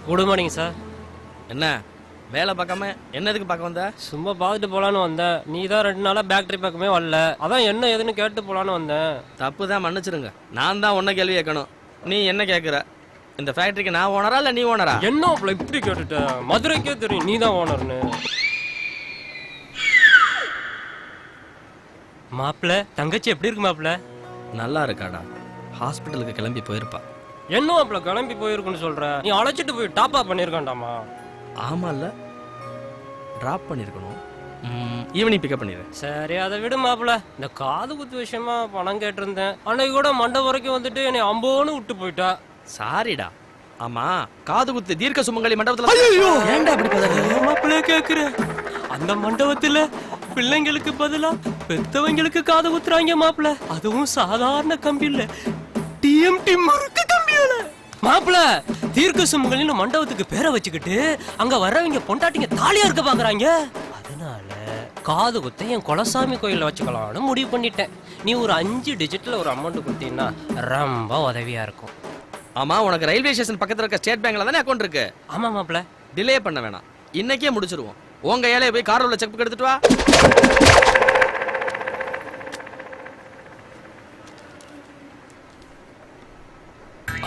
Good morning sir. என்ன வேலை பார்க்காம என்னதுக்கு பார்க்க வந்த? சும்மா பார்த்துட்டு போலான்னு வந்தேன். நீ தான் 2 நாளா பேக்கரி பக்கமே வரல. அதான் என்ன ஏதுன்னு கேட்டு போலான்னு வந்தேன். தப்பு தான், மன்னிச்சிருங்க. நான் தான் உன்ன கேள்வி கேட்கணும். நீ என்ன கேட்குற? இந்த ஃபேக்டரிக்கு நான் ஓனரா இல்லை நீ ஓனரா? என்ன அப்பல இப்படி கேட்டுட்ட? மதுரைக்கே தெரியும் நீ தான் ஓனர்னு. மாப்பிள்ள தங்கச்சி எப்படி இருக்கு மாப்பிள்ள? நல்லா இருக்காடா. ஹாஸ்பிட்டலுக்கு கிளம்பி போயிருப்பா. என்ன மாப்பிள்ள கிளம்பி போயிருக்குன்னு சொல்ற? நீ அழைச்சிட்டு போய் டாப் அப் பண்ணிருக்காண்டாமா? ஆமா இல்ல, டிராப் பண்ணிருக்கணும். ஈவினிங் பிக்கப் பண்ணிடுறேன். சரி அதை விடு மாப்பிள்ள. இந்த காது குத்து விஷயமா பணம் கேட்டிருந்தேன். அன்னைக்கு கூட மண்டபம் வரைக்கும் வந்துட்டு என்னை அம்போன்னு விட்டு போயிட்டா. சாரிடா. ஆமா, காது குத்து தீர்க்க சுமங்கலி மண்டபத்துல. ஏன்டா அப்படி பதற? மாப்பிள்ள கேக்குற அந்த மண்டபத்துல பிள்ளைங்களுக்கு பதிலா பெத்தவங்களுக்கு காது குத்துறாங்க மாப்பிள்ள. அதுவும் சாதாரண கம்பி இல்ல, டிஎம்டி முறுக்கு கம்பியால. மாப்பிள்ள தீர்க்க சுமங்கலின்னு மண்டபத்துக்கு பேரை வச்சுக்கிட்டு அங்க வர்றவங்க பொண்டாட்டிங்க தாலியா இருக்க பாக்குறாங்க. அதனால காது குத்த என் குலசாமி கோயில வச்சுக்கலாம்னு முடிவு பண்ணிட்டேன். நீ ஒரு 5 டிஜிட்ல ஒரு அமௌண்ட் கொடுத்தீங்கன்னா ரொம்ப உதவியா இருக்கும். ஆமா, உனக்கு ரயில்வே ஸ்டேஷன் பக்கத்துல இருக்க ஸ்டேட் பேங்க்ல தானே அக்கௌண்ட் இருக்கு? ஆமா மாப்பிள்ள. டிலே பண்ண வேணாம், இன்னைக்கே முடிச்சிருவோம். உங்க ஏழைய போய் கார்ல உள்ள செக் புக் எடுத்துட்டு வா.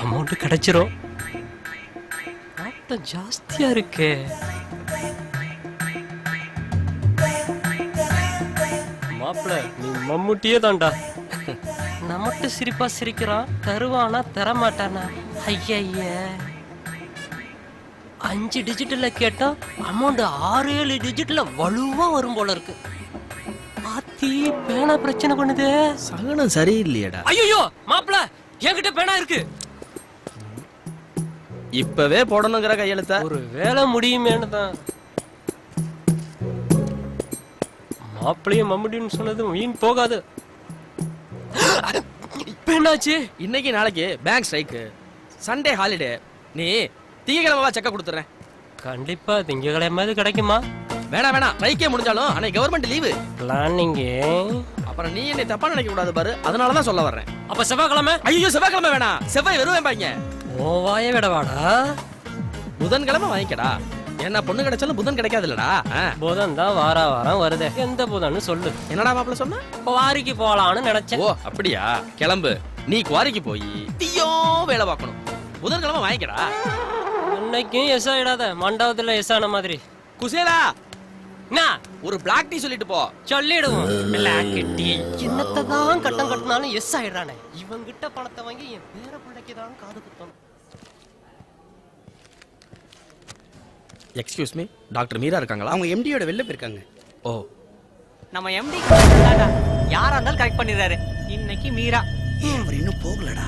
அமௌண்ட் கிடைச்சிரும். ஆட்டம் ஜாஸ்தியா இருக்கே. மாப்பிள்ள நீ மம்முட்டியே தான்டா. நமட்டு சிரிப்பா சிரிக்கிறான், தருவானா தரமாட்டானா? ஐய 5 டிஜிட்ல கேட்டா அமௌண்ட் 6-7 டிஜிட்ல வலுவா வரும் போல இருக்கு. பாத்தி பேனா பிரச்சனை பண்ணுதே. சகனம் சரியில்லையடா. ஐயோ மாப்பிள்ள என்கிட்ட பேனா இருக்கு. இப்பவே போடணுங்கிற கையெழுத்த. ஒரு வேலை முடியுமேன்னு தான். மாப்பிள்ளையும் மம்முடின்னு சொன்னது வீண் போகாது. இப்ப என்னாச்சு? இன்னைக்கு நாளைக்கு பேங்க் ஸ்ட்ரைக்கு, சண்டே ஹாலிடே. நீ திங்கக்கிழமை செக்க கொடுத்துறேன். கண்டிப்பா திங்கக்கிழமை கிடைக்குமா? வேணாம், ஸ்ட்ரைக்கே முடிஞ்சாலும் அன்னைக்கு கவர்மெண்ட் லீவு. பிளானிங். அப்புறம் நீ என்னை தப்பா நினைக்க கூடாது பாரு, அதனாலதான் சொல்ல வர்றேன். அப்ப செவ்வாய்க்கிழமை? ஐயோ செவ்வாய்க்கிழமை வேணாம், செவ்வாய் வருவேன் பாங்க. ஓ வாய விடவாடா. புதன்கிழமை வாங்கிக்கடா. என்ன பொண்ணு கிடைச்சாலும் புதன் கிடைக்காதுல்லடா. புதன் தான் வாரம் வருது. எந்த புதன்னு சொல்லு. என்னடா மாப்பிள்ள சொன்ன? குவாரிக்கு போலான்னு நினைச்சேன். ஓ அப்படியா, கிளம்பு. நீ குவாரிக்கு போய் தீயோ வேலை பார்க்கணும். புதன்கிழமை வாங்கிக்கடா. இன்னைக்கும் எஸ் ஆயிடாத, மண்டபத்துல எஸ் ஆன மாதிரி. குசேலா என்ன ஒரு பிளாக் டீ சொல்லிட்டு போ. சொல்லிடுவோம். பிளாக் டீ என்னத்தான் கட்டம் கட்டினாலும் எஸ் ஆயிடுறானே. இவங்கிட்ட பணத்தை வாங்கி என் பேர பிள்ளைக்கு தான் காது குத்தணும். எக்ஸ்கியூஸ் மீ, டாக்டர் மீரா இருக்காங்களா? அவங்க எம்டியோட வெளில போயிருக்காங்க. ஓ, நம்ம எம்டி யாரா இருந்தாலும் கரெக்ட் பண்ணிடுறாரு. இன்னைக்கு மீரா அவர் இன்னும் போகலடா.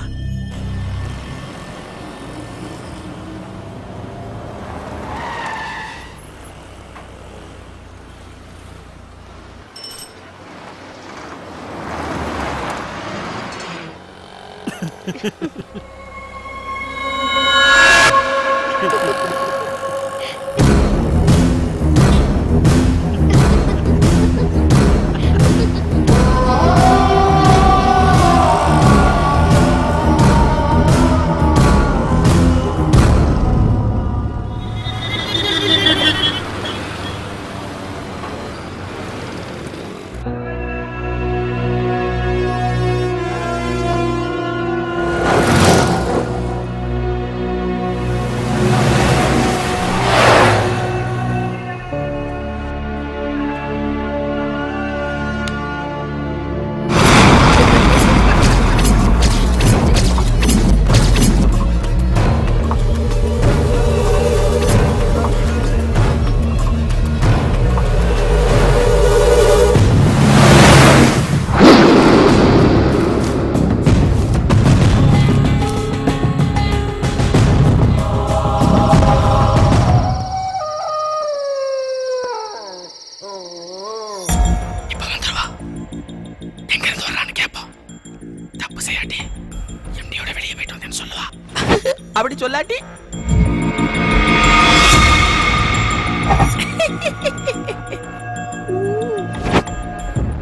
அப்படி சொல்லாட்டி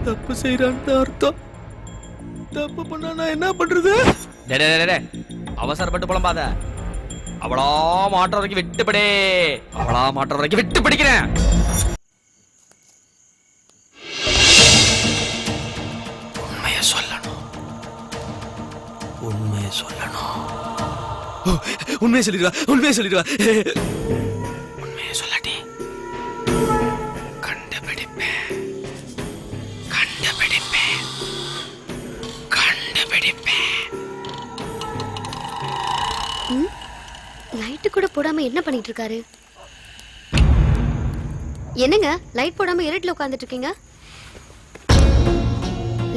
தப்பு செய்யறான்னு அர்த்தம். தப்பு பண்ணா நான் என்ன பண்றது? அவசரப்பட்டு புலம்பாத. அவளா மாற்ற வரைக்கும் விட்டுப்படே. அவளா மாற்ற வரைக்கும் விட்டு பிடிக்கிறேன். உண்மையை சொல்லணும். உண்மையை சொல்லணும். உண்மையை சொல்லிடுவா. உண்மையை சொல்லிடுவா. உண்மையை சொல்லாட்டி கண்டுபிடிப்பேன். கண்டுபிடிப்பேன். கண்டுபிடிப்பேன். லைட் கூட போடாம என்ன பண்ணிட்டு இருக்காரு? என்னங்க லைட் போடாம இருட்டுல உட்கார்ந்துட்டு இருக்கீங்க?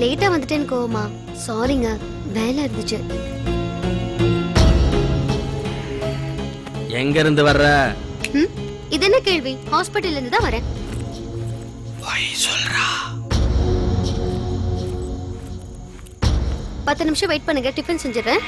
லேட்டா வந்துட்டேன்னு கோவமா? சாரிங்க, வேலை இருந்துச்சு. எங்க இருந்து வர்ற? இது என்ன கேள்வி? ஹாஸ்பிடல்ல இருந்து தான் வரேன். போய் சொல்றா. 10 நிமிஷம் வெயிட் பண்ணுங்க, டிஃபன் செஞ்சிடறேன்.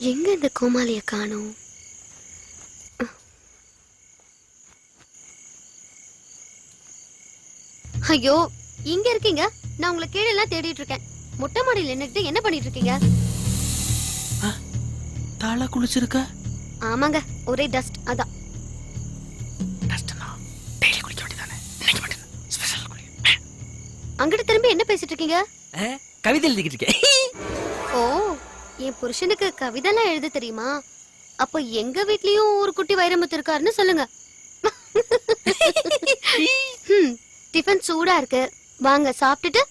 எங்க இந்த கோமாளிய காணோம்? ஐயோ, இங்க இருக்கீங்க. நான் உங்களை கீழே எல்லாம் தேடிட்டு இருக்கேன். மொட்டை மாடியில் நின்னுட்டு என்ன பண்ணிட்டு இருக்கீங்க? தலை குளிச்சிருக்க? ஆமாங்க, ஒரே டஸ்ட். அதான் டெய்லி குளிக்க வேண்டியதானே? இன்னைக்கு மட்டும் ஸ்பெஷல் குளி. அங்கிட்டு திரும்பி என்ன பேசிட்டு இருக்கீங்க? கவிதை எழுதிக்கிட்டு இருக்கேன். ஓ, என் புருஷனுக்கு கவிதைலாம் எழுத தெரியுமா? அப்ப எங்க வீட்லயும் ஒரு குட்டி வைரமுத்து இருக்காருன்னு சொல்லுங்க. டிஃபன் சூடா இருக்கு, வாங்க சாப்பிட்டுட்டு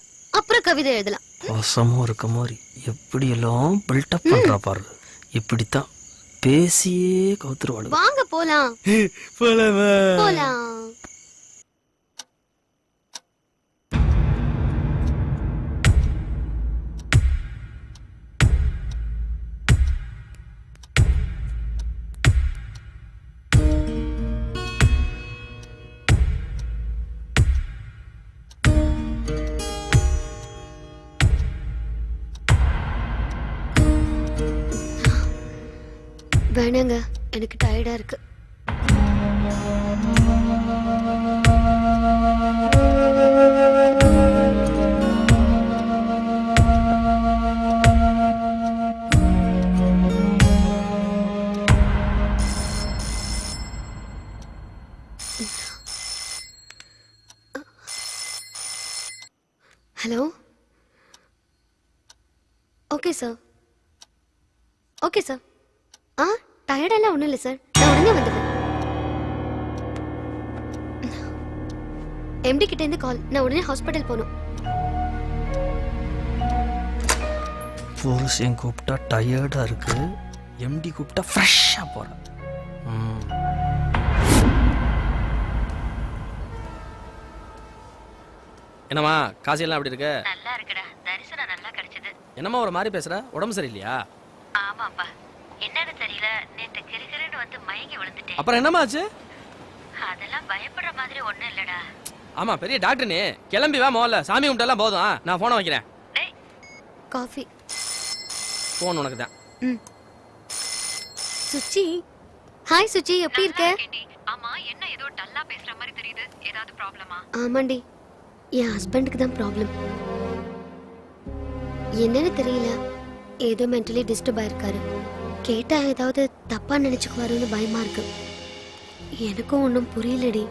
அப்புறம் கவிதை எழுதலாம். வசமா இருக்க மாதிரி எப்படி எல்லாம் பில்டப் பண்றா பாரு. இப்படித்தான் பேசியே கவுத்துருவாளு. வாங்க போலாம். போலாம். வேணாங்க, எனக்கு டயர்டா இருக்கு. Hello. Okay sir. Okay sir. டயர்டெல்லாம் ஒன்றும் இல்லை சார், நான் உடனே வந்துடுறேன். எம்டி கிட்ட இருந்து கால், நான் உடனே ஹாஸ்பிட்டல் போகணும். புருஷன் கூப்பிட்டா டயர்டா இருக்கு, எம்டி கூப்பிட்டா ஃப்ரெஷ்ஷா போறேன். என்னம்மா காசியெல்லாம் அப்படி இருக்க? நல்லா இருக்குடா, தரிசனம் நல்லா கிடைச்சது. என்னம்மா ஒரு மாதிரி பேசுற? உடம்பு சரியில்லையா? ஆமாப்பா, என்னன்னு தெரியல, நேத்து கிறுகிறுன்னு வந்து மயங்கி விழுந்துட்டேன். அப்புறம் என்னம்மா ஆச்சு? அதெல்லாம் பயப்படுற மாதிரி ஒண்ணும் இல்லடா. ஆமா, பெரிய டாக்டர் நீ. கிளம்பி வா, முதல்ல சாமி கும்பிட்டெல்லாம் போதும். நான் போனை வைக்கிறேன். காஃபி. போன் உனக்கு தான். சுச்சி. ஹாய் சுச்சி, எப்படி இருக்க? ஆமா, என்ன ஏதோ டல்லா பேசுற மாதிரி தெரியுது, ஏதாவது ப்ராப்ளமா? ஆமாண்டி, என் ஹஸ்பண்டுக்கு தான் ப்ராப்ளம். என்னன்னு தெரியல, ஏதோ மென்டலி டிஸ்டர்ப் ஆயிருக்காரு. கேட்டா ஏதாவது தப்பா நினைச்சுக்குவாருன்னு பயமா இருக்கு. எனக்கும் ஒன்றும் புரியலடி.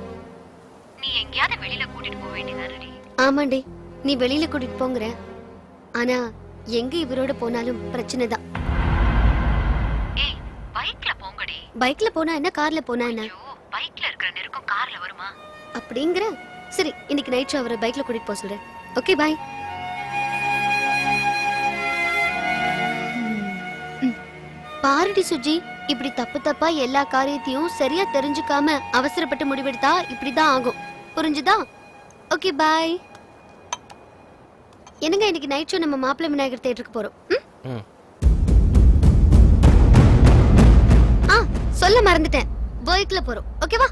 நீ எங்கேயாவது வெளியில கூட்டிட்டு போக வேண்டியதானடி? ஆமாண்டி, நீ வெளியில கூட்டிட்டு போங்கற. ஆனா எங்க இவரோட போனாலும் பிரச்சனை தான். ஏய், பைக்ல போங்கடி. பைக்ல போனா என்ன, கார்ல போனா என்ன? பைக்ல இருக்கிற நெருக்கம் கார்ல வருமா? அப்படிங்கிற. சரி, இன்னைக்கு நைட் அவரை பைக்ல கூட்டிட்டு போக சொல்றேன். ஓகே, பாய். பாருடி சுஜி, இப்படி தப்பு தப்பா எல்லா காரியத்தையும் சரியா தெரிஞ்சுக்காம அவசரப்பட்டு முடிவெடுத்தா இப்படிதான் ஆகும். புரிஞ்சுதா? ஓகே, பாய். என்னங்க இன்னைக்கு நைட் ஷோ நம்ம மாப்பிள்ளை விநாயகர் தியேட்டருக்கு போறோம். ம். ஆ சொல்ல மறந்துட்டேன். பைக்ல போறோம். ஓகேவா?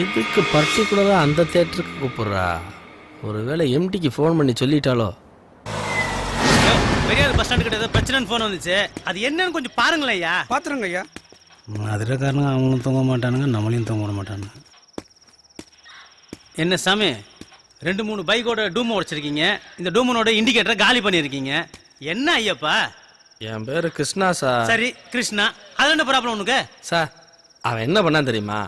எதுக்கு பர்டிகுலரா அந்த தியேட்டருக்கு கூப்பிடுறா? ஒருவேளை எம்டிக்கு ஃபோன் பண்ணி சொல்லிட்டாலோ? பெரியார் பஸ் ஸ்டாண்டு கிட்ட ஏதோ பிரச்சனைன்னு ஃபோன் வந்துச்சு. அது என்னன்னு கொஞ்சம் பாருங்களேன் ஐயா. பாத்துருங்க ஐயா. மதுரைக்காரங்க அவங்களும் தூங்க மாட்டானுங்க, நம்மளையும் தூங்க விட மாட்டானுங்க. என்ன சாமி 2-3 பைக்கோட டூமோ உடைச்சிருக்கீங்க. இந்த டூமனோட இண்டிகேட்டரை காலி பண்ணியிருக்கீங்க. என்ன ஐயப்பா? என் பேரு கிருஷ்ணா சார். சரி கிருஷ்ணா, அது என்ன ப்ராப்ளம் உனக்கு? சார் அவன் என்ன பண்ணான் தெரியுமா?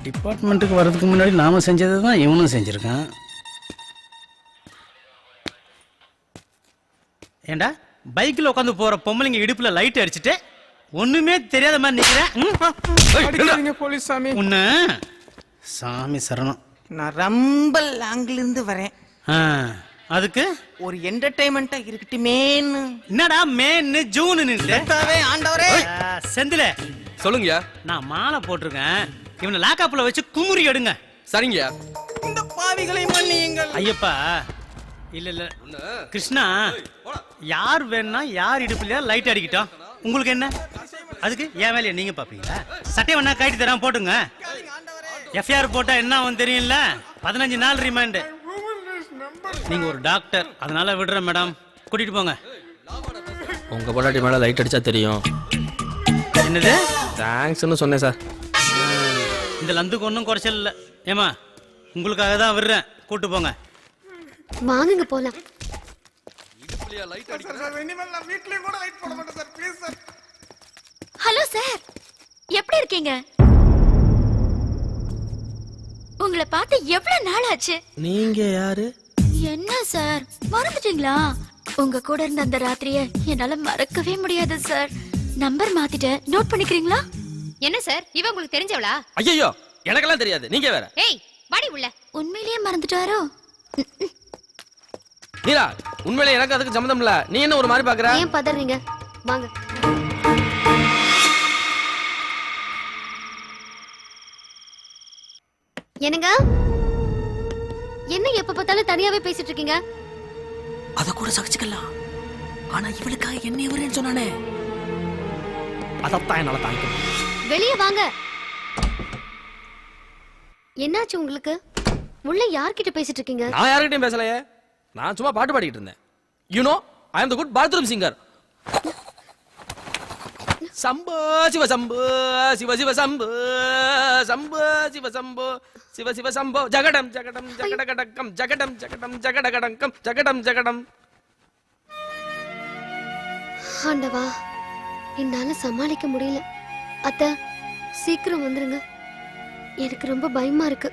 டிபார்ட்மெண்ட்டுக்கு வர்றதுக்கு முன்னாடி நாம செஞ்சதை தான் இவனும் செஞ்சிருக்கான். ஏண்டா பைக்கில் உட்காந்து போற பொம்பளைங்க இடுப்புல லைட் அடிச்சுட்டு ஒண்ணுமே தெரியாத மாதிரி நிக்கிறேன். போலீஸ் சாமி, உன்ன சாமி சரணம். நான் ரொம்ப லாங்ல இருந்து வரேன். அதுக்கு ஒரு என்டர்டைன்மெண்டா இருக்கட்டுமேன்னு. என்னடா மேன்னு ஜூன்னு ஆண்டவரே, செந்தில சொல்லுங்க. நான் மாலை போட்டிருக்கேன். இவனை லாக்காப்ல வச்சு குமுறி எடுங்க. சரிங்க. இந்த பாவிகளை மன்னியுங்கள். ஐயப்பா இல்ல கிருஷ்ணா, யார் வேணா யார் இடுப்புலயா லைட் அடிக்கிட்டோம், உங்களுக்கு என்ன? அதுக்கு என் வேலையை நீங்க பாப்பீங்களா? சட்டை வேணா கைட்டு தராம போட்டுங்க. எஃப்ஐஆர் போட்டா என்ன ஆகும் தெரியும்ல? 15 நாள் ரிமாண்ட். நீங்க ஒரு டாக்டர், அதனால விடுறேன் மேடம், கூட்டிட்டு போங்க. உங்க பொண்டாட்டி மேல லைட் அடிச்சா தெரியும். என்னது? தேங்க்ஸ்னு சொன்னேன் சார். இந்த லந்துக்கு ஒன்றும் குறைச்சல் இல்லை. ஏமா உங்களுக்காக தான் விடுறேன், கூட்டு போங்க. வாங்குங்க போலாம். ஹலோ சார், எப்படி இருக்கீங்க? உங்களை பார்த்து எவ்வளவு நாள் ஆச்சு? நீங்க யாரு? என்ன சார் மறந்துட்டீங்களா? உங்க கூட இருந்த அந்த ராத்திரிய என்னால மறக்கவே முடியாது சார். நம்பர் மாத்திட்டேன், நோட் பண்ணிக்கிறீங்களா? என்ன சார் இவ உங்களுக்கு தெரிஞ்சவளா? ஐயோ எனக்கெல்லாம் தெரியாது, நீங்க வேற. ஏய் வாடி உள்ள. உண்மையிலேயே மறந்துட்டாரோ? நீலா, உண்மையிலே எனக்கு அதுக்கு சம்மந்தம் இல்ல. நீ என்ன ஒரு மாதிரி பாக்குற? ஏன் பதறீங்க? வாங்க. என்னங்க என்ன எப்ப பார்த்தாலும் தனியாவே பேசிட்டு இருக்கீங்க? அத கூட சகிச்சுக்கலாம். ஆனா இவளுக்காக என்ன எவரேன்னு சொன்னானே, அதத்தான் என்னால தாங்கிக்க முடியல. வெளியே வாங்க. என்னாச்சு உங்களுக்கு? உள்ள யார்கிட்ட பேசிட்டு இருக்கீங்க? நான் யார்கிட்டயும் பேசலையே, நான் சும்மா பாட்டு பாடிட்டு இருந்தேன். You know I am the good bathroom singer. Shambho Shiva Shambho Shiva Shiva Shambho Shambho Shiva Shambho Shiva Shiva Shambho ஜகடம் ஜகடம் ஜகடகடகம் ஜகடம் ஜகடம் ஜகடகடகம் ஜகடம் ஜகடம். ஆண்டவா, என்னால சமாளிக்க முடியல. அத்தை சீக்கிரம் வந்துருங்க, எனக்கு ரொம்ப பயமா இருக்கு.